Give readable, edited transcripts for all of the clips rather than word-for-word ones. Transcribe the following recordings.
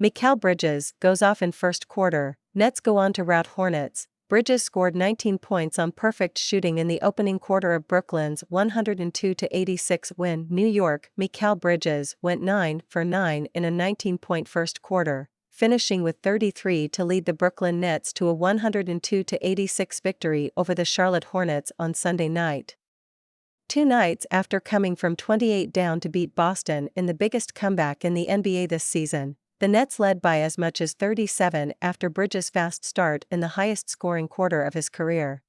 Mikal Bridges goes off in first quarter, Nets go on to rout Hornets. Bridges scored 19 points on perfect shooting in the opening quarter of Brooklyn's 102-86 win. New York. Mikal Bridges went 9 for 9 in a 19-point first quarter, finishing with 33 to lead the Brooklyn Nets to a 102-86 victory over the Charlotte Hornets on Sunday night. 2 nights after coming from 28 down to beat Boston in the biggest comeback in the NBA this season, the Nets led by as much as 37 after Bridges' fast start in the highest-scoring quarter of his career.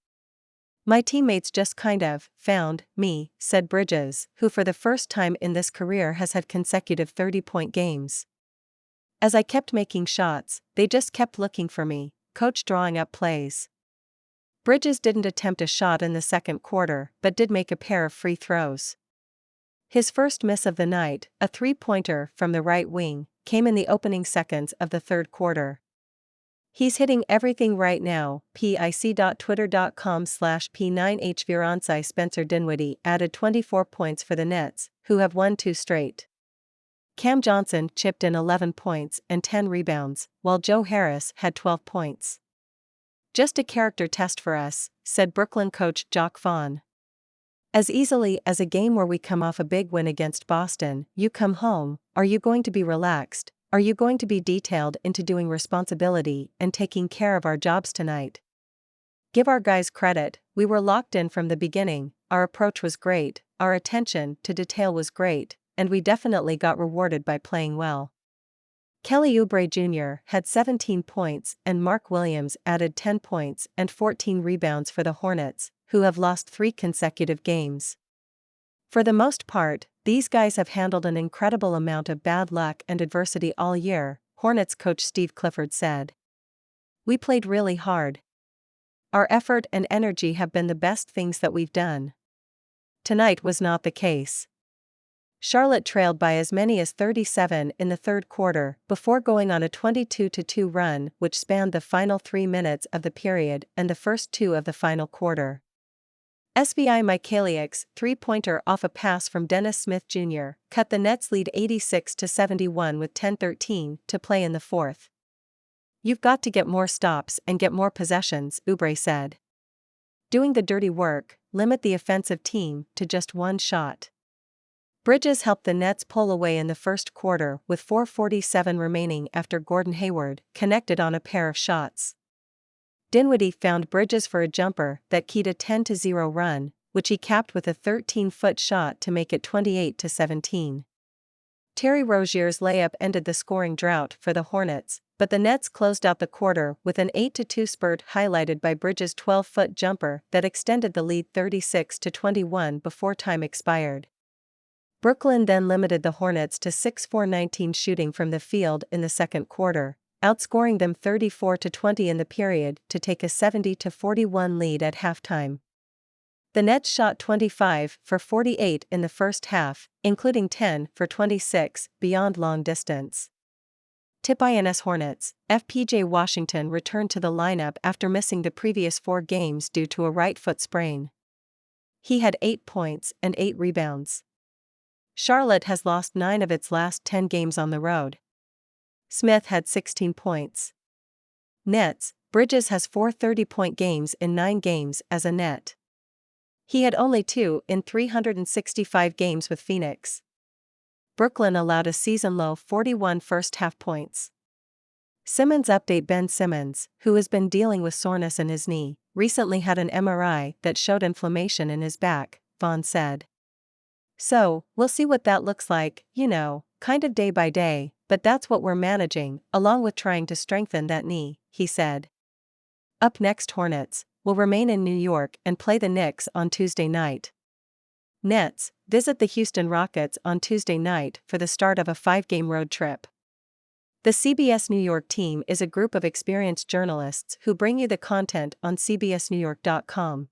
"My teammates just kind of found me," said Bridges, who for the first time in this career has had consecutive 30-point games. "As I kept making shots, they just kept looking for me, coach drawing up plays." Bridges didn't attempt a shot in the second quarter but did make a pair of free throws. His first miss of the night, a three-pointer from the right wing, came in the opening seconds of the third quarter. "He's hitting everything right now." pic.twitter.com/p9hviransai Spencer Dinwiddie added 24 points for the Nets, who have won 2 straight. Cam Johnson chipped in 11 points and 10 rebounds, while Joe Harris had 12 points. "Just a character test for us," said Brooklyn coach Jacque Vaughn. "As easily as a game where we come off a big win against Boston, you come home. Are you going to be relaxed? Are you going to be detailed into doing responsibility and taking care of our jobs tonight? Give our guys credit, we were locked in from the beginning, our approach was great, our attention to detail was great, and we definitely got rewarded by playing well." Kelly Oubre Jr. had 17 points and Mark Williams added 10 points and 14 rebounds for the Hornets, who have lost 3 consecutive games. "For the most part, these guys have handled an incredible amount of bad luck and adversity all year," Hornets coach Steve Clifford said. "We played really hard. Our effort and energy have been the best things that we've done. Tonight was not the case." Charlotte trailed by as many as 37 in the third quarter before going on a 22-2 run which spanned the final 3 minutes of the period and the first 2 of the final quarter. SVI Mikaliak's three-pointer off a pass from Dennis Smith Jr. cut the Nets' lead 86-71 with 10:13 to play in the fourth. "You've got to get more stops and get more possessions," Oubre said. "Doing the dirty work, limit the offensive team to just one shot." Bridges helped the Nets pull away in the first quarter with 4:47 remaining after Gordon Hayward connected on a pair of shots. Dinwiddie found Bridges for a jumper that keyed a 10-0 run, which he capped with a 13-foot shot to make it 28-17. Terry Rozier's layup ended the scoring drought for the Hornets, but the Nets closed out the quarter with an 8-2 spurt highlighted by Bridges' 12-foot jumper that extended the lead 36-21 before time expired. Brooklyn then limited the Hornets to 6-for-19 shooting from the field in the second quarter, outscoring them 34-20 in the period to take a 70-41 lead at halftime. The Nets shot 25 for 48 in the first half, including 10 for 26 beyond long distance. Ins Hornets. FPJ Washington returned to the lineup after missing the previous 4 games due to a right foot sprain. He had 8 points and 8 rebounds. Charlotte has lost 9 of its last 10 games on the road. Smith had 16 points. Nets. Bridges has 4 30-point games in 9 games as a Net. He had only 2 in 365 games with Phoenix. Brooklyn allowed a season-low 41 first-half points. Simmons update. Ben Simmons, who has been dealing with soreness in his knee, recently had an MRI that showed inflammation in his back, Vaughn said. "So, we'll see what that looks like, kind of day by day, but that's what we're managing, along with trying to strengthen that knee," he said. Up next, Hornets will remain in New York and play the Knicks on Tuesday night. Nets visit the Houston Rockets on Tuesday night for the start of a 5-game road trip. The CBS New York team is a group of experienced journalists who bring you the content on cbsnewyork.com.